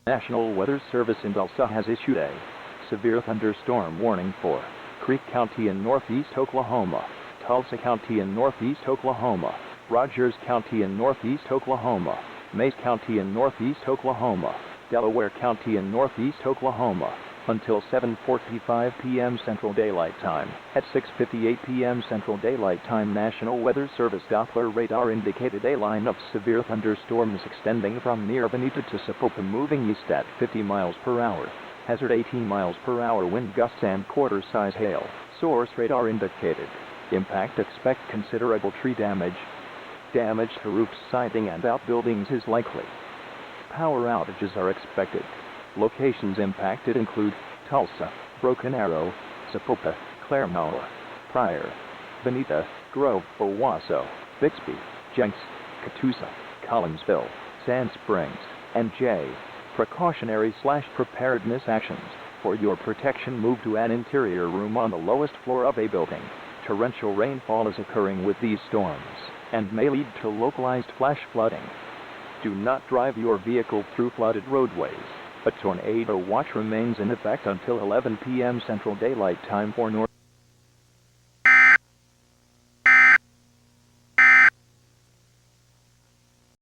National Weather Service in Tulsa has issued a severe thunderstorm warning for Creek County in northeast Oklahoma, Tulsa County in northeast Oklahoma, Rogers County in northeast Oklahoma, Mays County in northeast Oklahoma, Delaware County in northeast Oklahoma, until 7:45 p.m. Central Daylight Time. At 6:58 p.m. Central Daylight Time, National Weather Service Doppler radar indicated a line of severe thunderstorms extending from near Bonita to Sapulpa, moving east at 50 miles per hour. Hazard 18 miles per hour wind gusts and quarter-size hail. Source radar indicated. Impact: expect considerable tree damage. Damage to roofs, siding, and outbuildings is likely. Power outages are expected. Locations impacted include Tulsa, Broken Arrow, Sapulpa, Claremore, Pryor, Bonita, Grove, Owasso, Bixby, Jenks, Catoosa, Collinsville, Sand Springs, and J. Precautionary/preparedness actions. For your protection, move to an interior room on the lowest floor of a building. Torrential rainfall is occurring with these storms and may lead to localized flash flooding. Do not drive your vehicle through flooded roadways. A tornado watch remains in effect until 11 p.m. Central Daylight Time for North